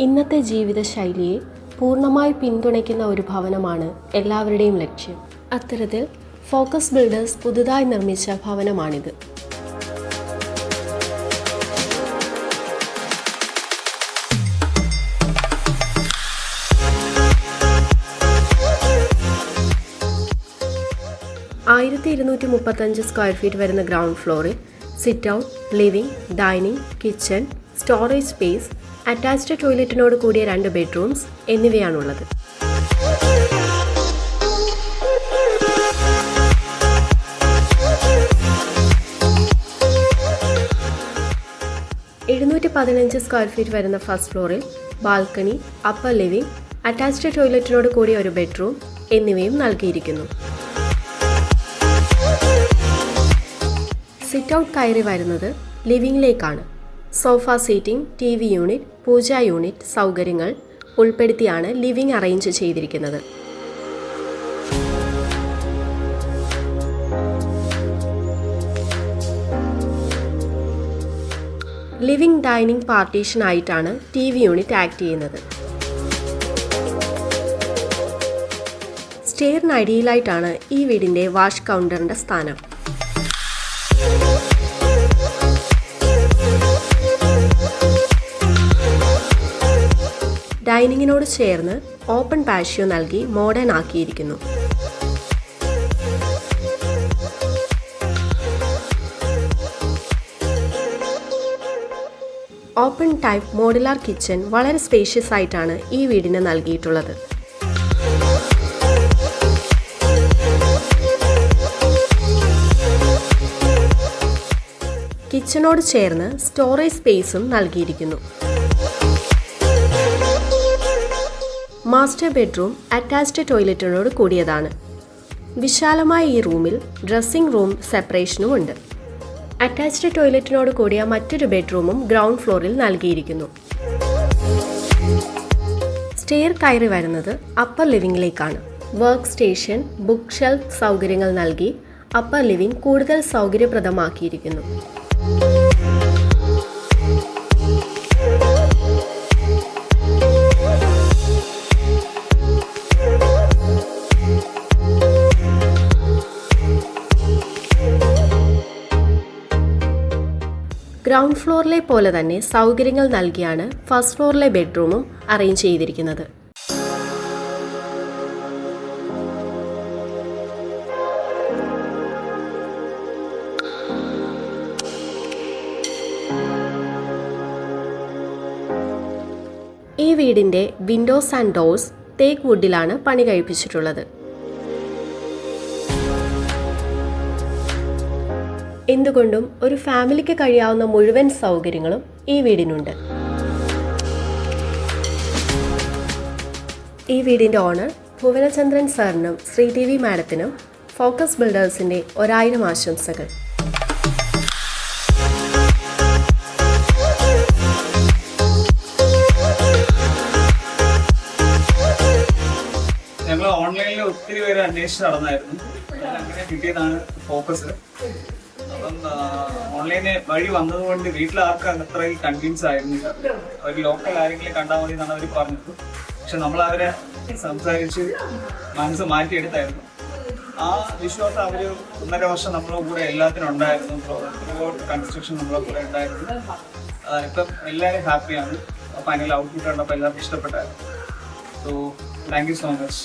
ഇന്നത്തെ ജീവിതശൈലിയെ പൂർണ്ണമായി പിന്തുണയ്ക്കുന്ന ഒരു ഭവനമാണ് എല്ലാവരുടെയും ലക്ഷ്യം. അത്തരത്തിൽ ഫോക്കസ് ബിൽഡേഴ്സ് പുതുതായി നിർമ്മിച്ച ഭവനമാണിത്. സ്ക്വയർ ഫീറ്റ് വരുന്ന ഗ്രൗണ്ട് ഫ്ലോറിൽ sit out, living, dining, kitchen, storage space, attached ടോയ്ലറ്റിനോട് കൂടിയ 2 ബെഡ്റൂംസ് എന്നിവയാണുള്ളത്. സ്ക്വയർ ഫീറ്റ് വരുന്ന ഫസ്റ്റ് ഫ്ലോറിൽ ബാൽക്കണി, അപ്പർ ലിവിംഗ്, അറ്റാച്ച്ഡ് ടോയ്ലറ്റിനോട് കൂടിയ ഒരു ബെഡ്റൂം എന്നിവയും നൽകിയിരിക്കുന്നു. സിറ്റ് ഔട്ട് കയറി വരുന്നത് ലിവിംഗിലേക്കാണ്. Sofa seating, TV unit, pooja unit സൗകര്യങ്ങൾ ഉൾപ്പെടുത്തിയാണ് ലിവിംഗ് അറേഞ്ച് ചെയ്തിരിക്കുന്നത്. ലിവിംഗ് ഡൈനിങ് പാർട്ടീഷൻ ആയിട്ടാണ് TV യൂണിറ്റ് ആക്ട് ചെയ്യുന്നത്. സ്റ്റെയറിന് അടിയിലായിട്ടാണ് ഈ വീടിൻ്റെ വാഷ് കൗണ്ടറിൻ്റെ സ്ഥാനം. ഡൈനിങ്ങിനോട് ചേർന്ന് ഓപ്പൺ പാഷ്യോ നൽകി മോഡേൺ ആക്കിയിരിക്കുന്നു. ഓപ്പൺ ടൈപ്പ് മോഡുലാർ കിച്ചൺ വളരെ സ്പേഷ്യസ് ആയിട്ടാണ് ഈ വീടിന് നൽകിയിട്ടുള്ളത്. കിച്ചണോട് ചേർന്ന് സ്റ്റോറേജ് സ്പേസും നൽകിയിരിക്കുന്നു. മാസ്റ്റർ ബെഡ്റൂം അറ്റാച്ച്ഡ് ടോയ്ലറ്റിനോട് കൂടിയതാണ്. വിശാലമായ ഈ റൂമിൽ ഡ്രസ്സിംഗ് റൂം സെപ്പറേഷനും ഉണ്ട്. അറ്റാച്ച്ഡ് ടോയ്ലറ്റിനോട് കൂടിയ മറ്റൊരു ബെഡ്റൂമും ഗ്രൗണ്ട് ഫ്ലോറിൽ നൽകിയിരിക്കുന്നു. സ്റ്റെയർ കയറി വരുന്നത് അപ്പർ ലിവിംഗിലേക്കാണ്. വർക്ക് സ്റ്റേഷൻ, ബുക്ക് ഷെൽഫ് സൗകര്യങ്ങൾ നൽകി അപ്പർ ലിവിംഗ് കൂടുതൽ സൗകര്യപ്രദമാക്കിയിരിക്കുന്നു. ഗ്രൗണ്ട് ഫ്ലോറിലെ പോലെ തന്നെ സൗകര്യങ്ങൾ നൽകിയാണ് ഫസ്റ്റ് ഫ്ലോറിലെ ബെഡ്റൂമും അറേഞ്ച് ചെയ്തിരിക്കുന്നത്. ഈ വീടിൻ്റെ വിൻഡോസ് ആൻഡ് ഡോർസ് തേക്ക് വുഡിലാണ് പണി കഴിപ്പിച്ചിട്ടുള്ളത്. എന്തുകൊണ്ടും ഒരു ഫാമിലിക്ക് കഴിയാവുന്ന മുഴുവൻ സൗകര്യങ്ങളും ഈ വീടിനുണ്ട്. ഈ വീടിൻ്റെ ഓണർ ഭുവനചന്ദ്രൻ സാറിനും ശ്രീദേവി മാഡത്തിനും ഫോക്കസ് ബിൽഡേഴ്സിൻ്റെ 1000 ആശംസകൾ. ഞങ്ങൾ ഓൺലൈനിൽ ഒത്തിരി പേര് അന്വേഷിച്ച് നടന്നായിരുന്നു. അങ്ങനെ കിട്ടിയതാണ് ഫോക്കസ്. അപ്പം ഓൺലൈന് വഴി വന്നതുകൊണ്ട് വീട്ടിലാർക്കും അത്രയും കൺവിൻസ് ആയിരുന്നില്ല. അവർ ലോക്കൽ ആരെങ്കിലും കണ്ടാൽ മതി എന്നാണ് അവർ പറഞ്ഞത്. പക്ഷെ നമ്മൾ അവരെ സംസാരിച്ച് മനസ്സ് മാറ്റിയെടുത്തായിരുന്നു. ആ വിശ്വാസം അവർ 1.5 വർഷം നമ്മളെ കൂടെ എല്ലാത്തിനും ഉണ്ടായിരുന്നു. കൺസ്ട്രക്ഷൻ നമ്മളെ കൂടെ ഉണ്ടായിരുന്നു. ഇപ്പം എല്ലാവരും ഹാപ്പിയാണ്. ഫൈനൽ ഔട്ട്പുട്ട് കണ്ടപ്പോൾ എല്ലാവർക്കും ഇഷ്ടപ്പെട്ടായിരുന്നു. So thank you so much.